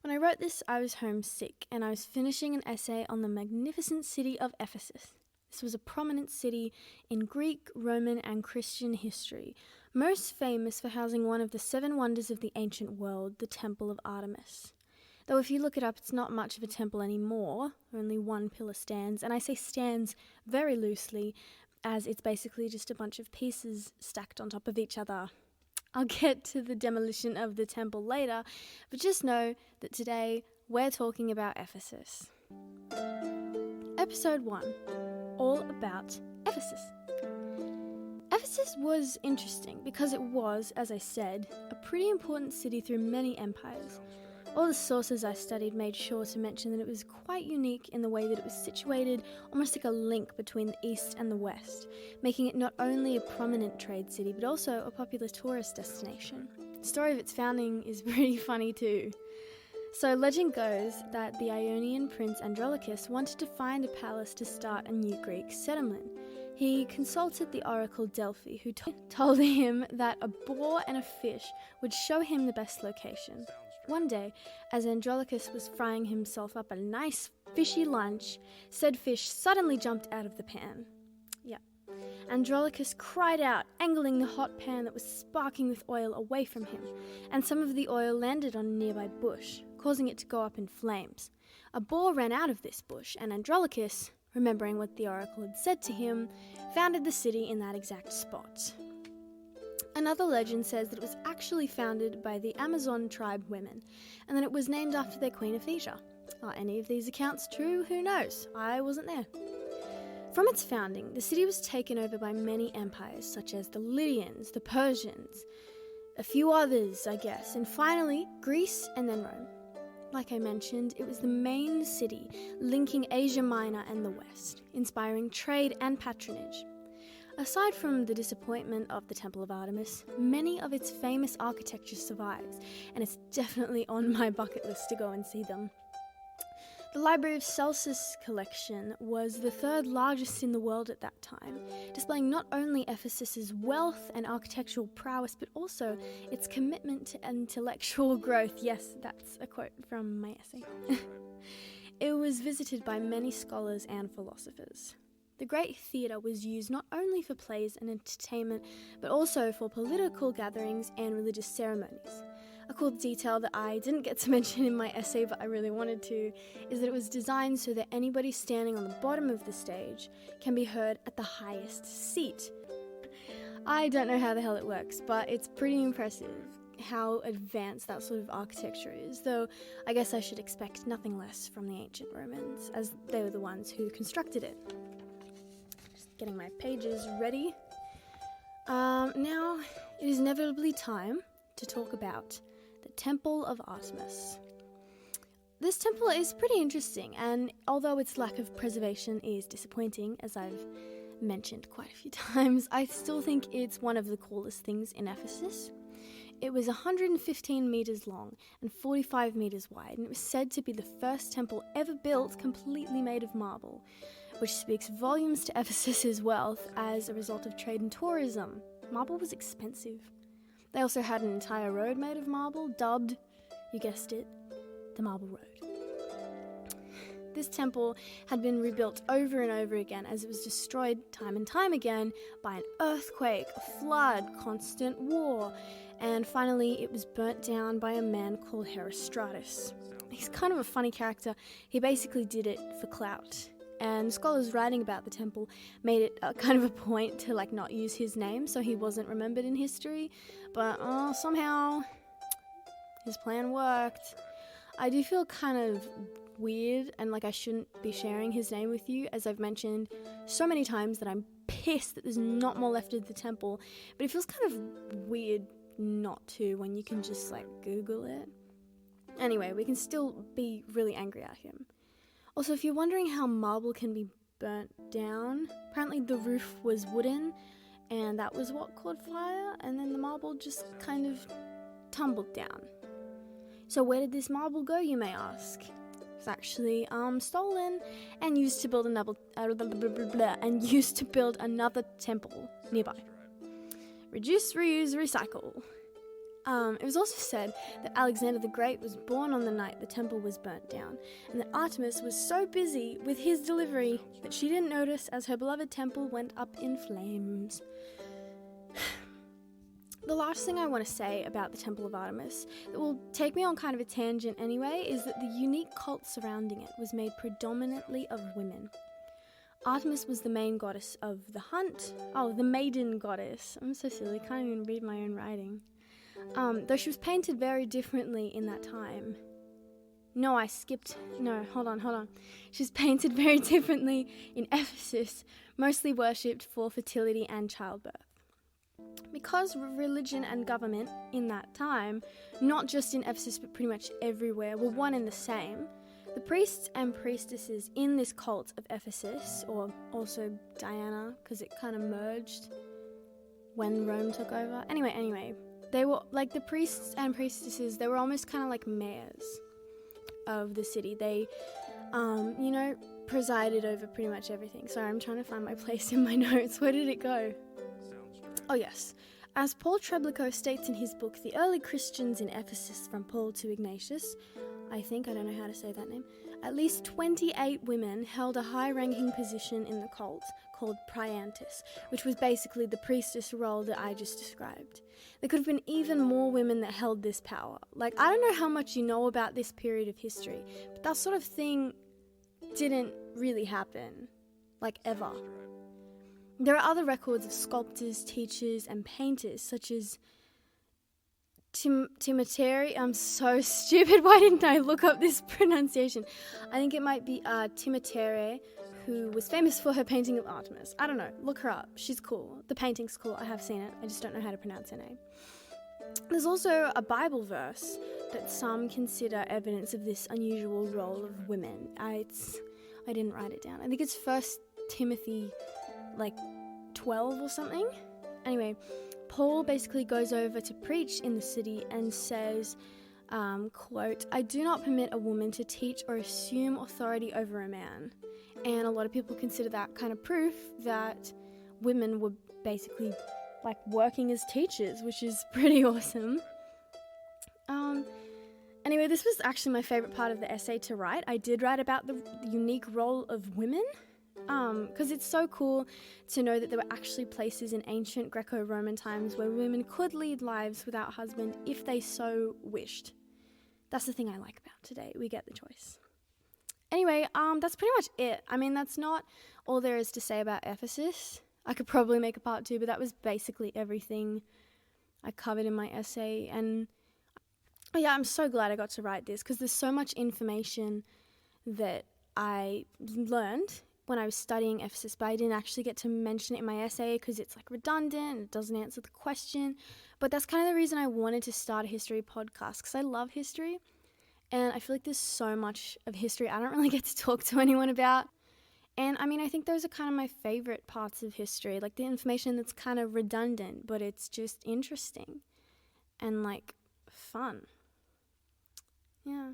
When I wrote this, I was homesick, and I was finishing an essay on the magnificent city of Ephesus. This was a prominent city in Greek, Roman, and Christian history, most famous for housing one of the 7 wonders of the ancient world, the Temple of Artemis. Though if you look it up, it's not much of a temple anymore. Only one pillar stands, and I say stands very loosely, as it's basically just a bunch of pieces stacked on top of each other. I'll get to the demolition of the temple later, but just know that today we're talking about Ephesus. Episode 1, all about Ephesus. Ephesus was interesting because it was, as I said, a pretty important city through many empires. All the sources I studied made sure to mention that it was quite unique in the way that it was situated, almost like a link between the East and the West, making it not only a prominent trade city, but also a popular tourist destination. The story of its founding is pretty funny too. So legend goes that the Ionian prince Andronicus wanted to find a palace to start a new Greek settlement. He consulted the oracle Delphi, who told him that a boar and a fish would show him the best location. One day, as Andronicus was frying himself up a nice fishy lunch, said fish suddenly jumped out of the pan. Andronicus cried out, angling the hot pan that was sparking with oil away from him, and some of the oil landed on a nearby bush, causing it to go up in flames. A boar ran out of this bush, and Andronicus, remembering what the oracle had said to him, founded the city in that exact spot. Another legend says that it was actually founded by the Amazon tribe women, and that it was named after their queen Ephesus. Are any of these accounts true? Who knows? I wasn't there. From its founding, the city was taken over by many empires, such as the Lydians, the Persians, a few others, I guess, and finally Greece and then Rome. Like I mentioned, it was the main city linking Asia Minor and the West, inspiring trade and patronage. Aside from the disappointment of the Temple of Artemis, many of its famous architecture survives, and it's definitely on my bucket list to go and see them. The Library of Celsus collection was the 3rd largest in the world at that time, displaying not only Ephesus's wealth and architectural prowess, but also its commitment to intellectual growth. Yes, that's a quote from my essay. It was visited by many scholars and philosophers. The Great Theatre was used not only for plays and entertainment, but also for political gatherings and religious ceremonies. A cool detail that I didn't get to mention in my essay, but I really wanted to, is that it was designed so that anybody standing on the bottom of the stage can be heard at the highest seat. I don't know how the hell it works, but it's pretty impressive how advanced that sort of architecture is, though I guess I should expect nothing less from the ancient Romans, as they were the ones who constructed it. Getting my pages ready. Now it is inevitably time to talk about the Temple of Artemis. This temple is pretty interesting, and although its lack of preservation is disappointing, as I've mentioned quite a few times, I still think it's one of the coolest things in Ephesus. It was 115 meters long and 45 meters wide, and it was said to be the first temple ever built completely made of marble, which speaks volumes to Ephesus's wealth as a result of trade and tourism. Marble was expensive. They also had an entire road made of marble, dubbed, you guessed it, the Marble Road. This temple had been rebuilt over and over again as it was destroyed time and time again by an earthquake, a flood, constant war, and finally it was burnt down by a man called Herostratus. He's kind of a funny character. He basically did it for clout. And scholars writing about the temple made it kind of a point to not use his name so he wasn't remembered in history, but somehow his plan worked. I do feel kind of weird and like I shouldn't be sharing his name with you, as I've mentioned so many times that I'm pissed that there's not more left of the temple, but it feels kind of weird not to when you can just Google it. Anyway, we can still be really angry at him. Also, if you're wondering how marble can be burnt down, apparently the roof was wooden, and that was what caught fire, and then the marble just kind of tumbled down. So where did this marble go, you may ask? It's actually stolen and used to build another temple nearby. Reduce, reuse, recycle. It was also said that Alexander the Great was born on the night the temple was burnt down, and that Artemis was so busy with his delivery that she didn't notice as her beloved temple went up in flames. The last thing I want to say about the Temple of Artemis, that will take me on kind of a tangent anyway, is that the unique cult surrounding it was made predominantly of women. Artemis was the main goddess of the hunt. Oh, the maiden goddess. I'm so silly, can't even read my own writing. Though she was painted very differently in that time. No, hold on. She was painted very differently in Ephesus, mostly worshipped for fertility and childbirth. Because religion and government in that time, not just in Ephesus but pretty much everywhere, were one and the same, the priests and priestesses in this cult of Ephesus, or also Diana, because it kind of merged when Rome took over. Anyway, they were like the priests and priestesses, they were almost kind of like mayors of the city. They, presided over pretty much everything. Sorry, I'm trying to find my place in my notes. Where did it go? Oh yes. As Paul Treblico states in his book, The Early Christians in Ephesus, From Paul to Ignatius, I don't know how to say that name, at least 28 women held a high-ranking position in the cult called Priantis, which was basically the priestess role that I just described. There could have been even more women that held this power. I don't know how much you know about this period of history, but that sort of thing didn't really happen, ever. There are other records of sculptors, teachers, and painters, such as Timotheri. I'm so stupid. Why didn't I look up this pronunciation? I think it might be Timotheri, who was famous for her painting of Artemis. I don't know. Look her up. She's cool. The painting's cool. I have seen it. I just don't know how to pronounce her name. There's also a Bible verse that some consider evidence of this unusual role of women. I didn't write it down. I think it's 1 Timothy 12 or something. Anyway, Paul basically goes over to preach in the city and says, quote, "I do not permit a woman to teach or assume authority over a man." And a lot of people consider that kind of proof that women were basically working as teachers, which is pretty awesome. Anyway, this was actually my favorite part of the essay to write. I did write about the unique role of women, because it's so cool to know that there were actually places in ancient Greco-Roman times where women could lead lives without husband if they so wished. That's the thing I like about today. We get the choice. Anyway, that's pretty much it. I mean, that's not all there is to say about Ephesus. I could probably make a part 2, but that was basically everything I covered in my essay. And yeah, I'm so glad I got to write this, because there's so much information that I learned when I was studying Ephesus, but I didn't actually get to mention it in my essay because it's redundant and it doesn't answer the question. But that's kind of the reason I wanted to start a history podcast, because I love history and I feel like there's so much of history I don't really get to talk to anyone about. And I mean, I think those are kind of my favorite parts of history, the information that's kind of redundant, but it's just interesting and fun. Yeah.